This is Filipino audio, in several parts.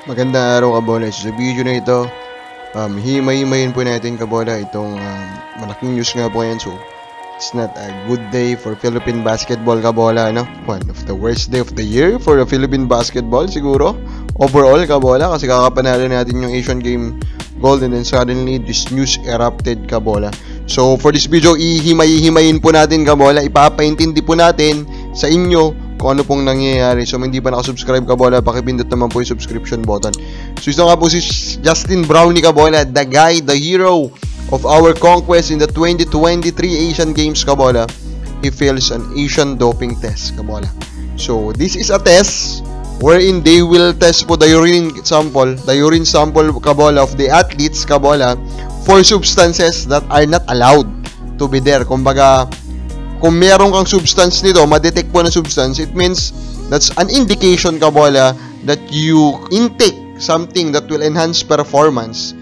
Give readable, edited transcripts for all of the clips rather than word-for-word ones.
Magandang araw kabola. So, sa video na ito, himay-himayin po natin kabola itong malaking news nga po ngayon. So, it's not a good day for Philippine basketball kabola, no? One of the worst day of the year for the Philippine basketball siguro. Overall kabola, kasi kakapanalo natin yung Asian Game gold and then suddenly this news erupted kabola. So, for this video, ihimay-himayin po natin kabola. Ipapaintindi po natin sa inyo kung ano pong nangyayari. So, hindi pa nakasubscribe kabola, pakipindot naman po yung subscription button. So, ito nga po si Justin Brownlee kabola, the guy, the hero of our conquest in the 2023 Asian Games kabola. He fails an Asian doping test kabola. So, this is a test wherein they will test po the urine sample kabola of the athletes kabola for substances that are not allowed to be there. Kumbaga, kung meron kang substance nito, ma-detect po na substance, it means that's an indication kabola that you intake something that will enhance performance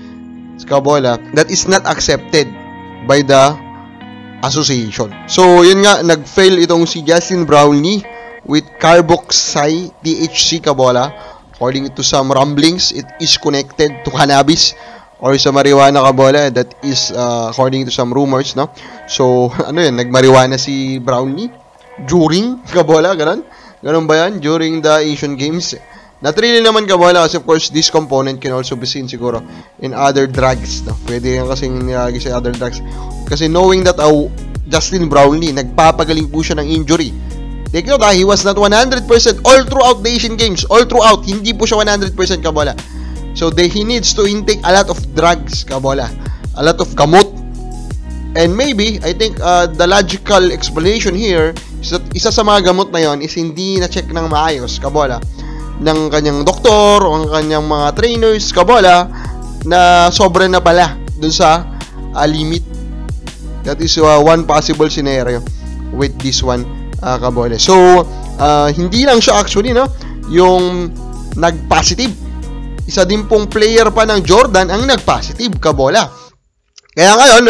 kabola that is not accepted by the association. So, yun nga, nag-fail itong si Justin Brownlee with carboxy THC kabola. According to some rumblings, it is connected to cannabis or sa marijuana kabola. That is according to some rumors, no? So, ano yun, nagmarijuana si Brownlee during kabola, ganun ba yan? During the Asian Games. Not really naman kabola kasi of course this component can also be seen siguro in other drugs, no? Pwede yan kasing nilagay sa other drugs. Kasi knowing that Justin Brownlee, nagpapagaling po siya ng injury. Take note, he was not 100% all throughout the Asian Games. All throughout, hindi po siya 100% kabola. So, he needs to intake a lot of drugs, kabola. A lot of gamot. And maybe, I think, the logical explanation here is that isa sa mga gamot na yon is hindi na-check ng maayos, kabola, ng kanyang doktor o ng kanyang mga trainers, kabola, na sobra na pala dun sa limit. That is one possible scenario with this one, kabola. So, hindi lang siya actually, no, yung nag-positive. Isa din pong player pa ng Jordan ang nag-positive, kabola. Kaya ngayon,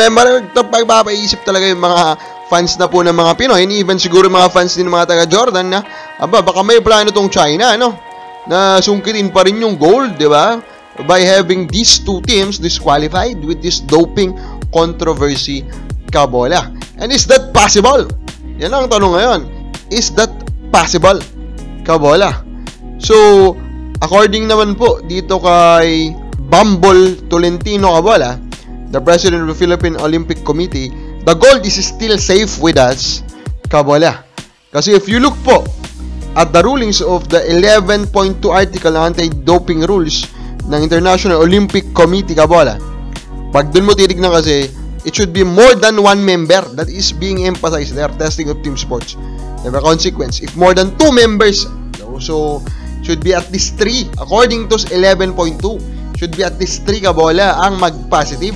pagpapaisip talaga yung mga fans na po ng mga Pinoy, and even siguro mga fans din ng mga taga-Jordan na, baka may plano tong China, no? Na sungkitin pa rin yung gold, di ba? By having these two teams disqualified with this doping controversy, kabola. And is that possible? Yan ang tanong ngayon. Is that possible, kabola? So, according naman po dito kay Bumble Tolentino kabola, the president of the Philippine Olympic Committee, the gold is still safe with us, kabola. Kasi if you look po at the rulings of the 11.2 article ng anti-doping rules ng International Olympic Committee, kabola, pag dun mo titignan kasi, it should be more than one member that is being emphasized there, testing of team sports. Never consequence. If more than 2 members, so should be at least 3. According to 11.2, should be at least 3 kabola ang mag-positive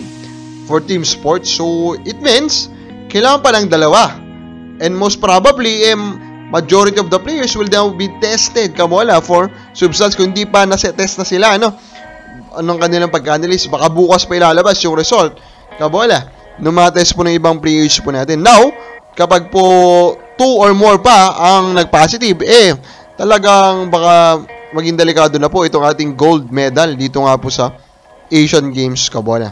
for team sports. So, it means, kailangan pa ng dalawa. And most probably, majority of the players will now be tested kabola for substance kung hindi pa nasa-test na sila, no? Anong kanilang pagka-analyze? Baka bukas pa ilalabas yung result, kabola, nung mga test po ng ibang players po natin. Now, kapag po 2 or more pa ang nag-positive, talagang baka maging delikado na po itong ating gold medal dito nga po sa Asian Games, kabola.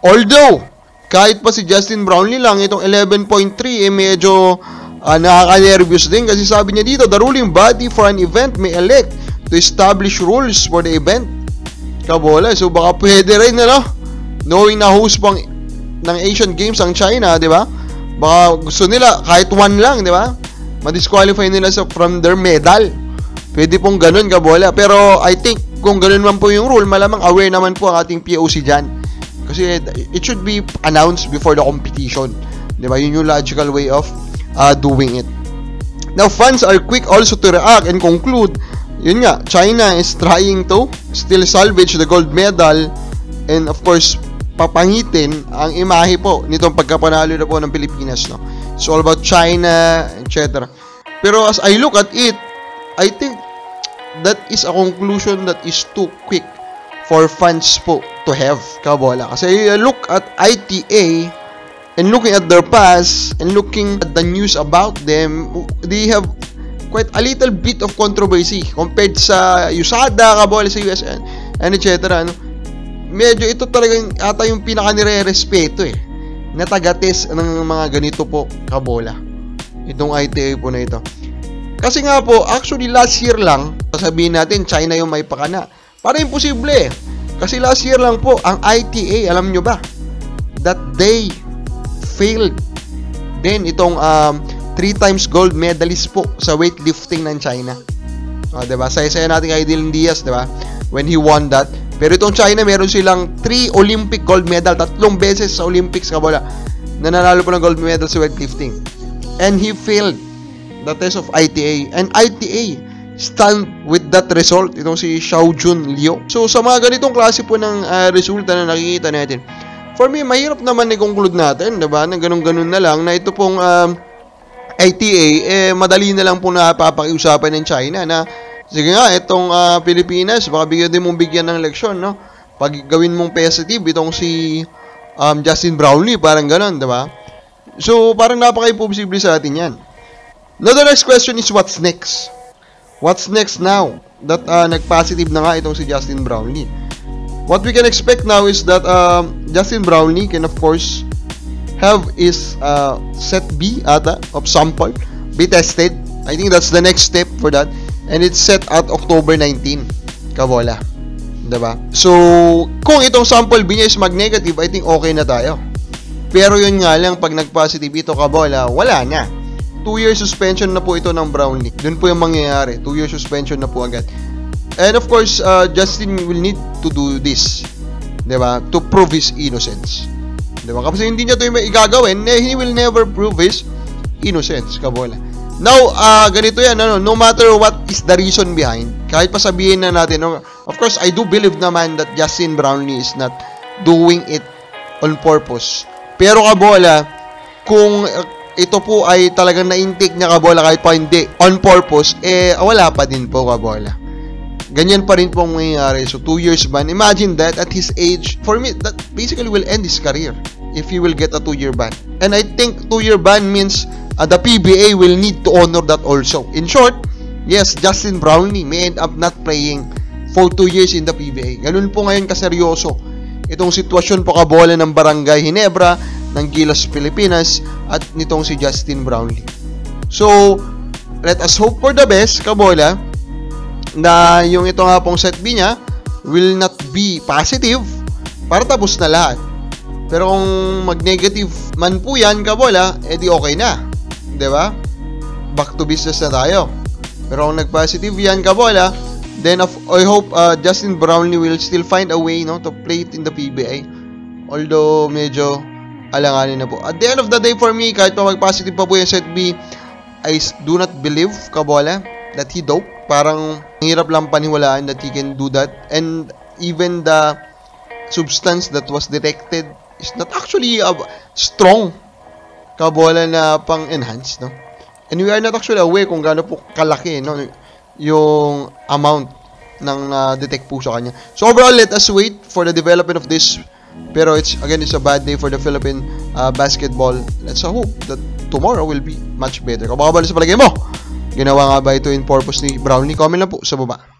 Although, kahit pa si Justin Brownlee lang, itong 11.3, medyo nakaka-nervous din kasi sabi niya dito, the ruling body for an event may elect to establish rules for the event, kabola. So, baka pwede rin, no? Knowing na host pang ng Asian Games ang China, di ba? Baka gusto nila, kahit one lang, di ba? Ma-disqualify nila from their medal. Pwede pong ganun, kabola. Pero I think kung ganun man po yung rule, malamang aware naman po ang ating POC dyan. Kasi it should be announced before the competition. Diba? Yun yung logical way of doing it. Now, fans are quick also to react and conclude, yun nga, China is trying to still salvage the gold medal and of course, papangitin ang imahe po nitong pagkapanalo na po ng Pilipinas, no? It's all about China, etc. Pero as I look at it, I think that is a conclusion that is too quick for fans po to have, kabola. Kasi look at ITA and looking at their past and looking at the news about them, they have quite a little bit of controversy compared sa USADA, kabola, sa and etc. Ano? Medyo ito talagang ata yung pinaka nire-respeto na taga-test ng mga ganito po kabola. Itong ITA po na ito. Kasi nga po, actually last year lang, sasabihin natin China yung may pakana. Para imposible Kasi last year lang po, ang ITA, alam nyo ba, that they failed. Then itong 3 times gold medalist po sa weightlifting ng China. Diba? Saya-saya natin kay Dylan Diaz, diba? When he won that. Pero itong China, meron silang 3 Olympic gold medal, 3 beses sa Olympics kabola, na nanalo po ng gold medal sa weightlifting. And he failed the test of ITA. And ITA stand with that result. Itong si Xiaojun Liu. So sa mga ganitong klase po ng resulta na nakikita natin, for me, mahirap naman i-conclude natin, diba? Na ganun-ganun na lang, na ito pong ITA, madali na lang po napapakiusapan ng China na, sige nga, itong Pilipinas, baka bigyan din mong bigyan ng leksyon, no? Pag gawin mong positive, itong si Justin Brownlee, parang ganun, diba? So, parang napaka-imposible sa atin yan. Now, the next question is, what's next? What's next now that nag-positive na nga itong si Justin Brownlee? What we can expect now is that Justin Brownlee can, of course, have his set B ata of sample be tested. I think that's the next step for that. And it's set at October 19. Kabola. Diba? So, kung itong sample B niya is mag-negative, I think okay na tayo. Pero yun nga lang, pag nag-positive ito, kabola, wala na. 2-year suspension na po ito ng Brownlee. Dun po yung mangyayari. 2-year suspension na po agad. And of course, Justin will need to do this. Diba? To prove his innocence. Diba? Kasi hindi niya ito yung igagawin, he will never prove his innocence, kabola. Now, ganito yan, no matter what is the reason behind, kahit pa sabihin na natin, of course, I do believe naman that Justin Brownlee is not doing it on purpose. Pero kabola, kung ito po ay talagang na-intake niya, kabola, kahit pa hindi on purpose, wala pa din po, kabola. Ganyan pa rin po ang mangyayari. So, 2 years ban. Imagine that at his age, for me, that basically will end his career if he will get a 2-year ban. And I think 2-year ban means the PBA will need to honor that also. In short, yes, Justin Brownlee may end up not playing for 2 years in the PBA. Ganun po ngayon kaseryoso itong sitwasyon po, kabola, ng Barangay Ginebra, ng Gilas, Pilipinas, at nitong si Justin Brownlee. So, let us hope for the best, kabola, na yung ito nga pong set B niya will not be positive para tapos na lahat. Pero kung mag-negative man po yan, kabola, edi okay na. Diba? Back to business na tayo. Pero kung nag-positive yan, kabola, then I hope Justin Brownlee will still find a way, no, to play it in the PBA. Although medyo alanganin na po. At the end of the day, for me, kahit pa mag-positive pa po yung set B, I do not believe, kabola, that he dope. Parang hirap lang paniwalaan that he can do that. And even the substance that was detected is not actually strong, kabola, na pang-enhance, no? And we are not actually aware kung gaano po kalaki, no, yung amount ng detect po sa kanya. So overall, let us wait for the development of this. Pero it's a bad day for the Philippine basketball. Let's hope that tomorrow will be much better. Kabakabala sa palagay mo, ginawa nga ba ito in purpose ni Brownlee? Comment lang po sa baba.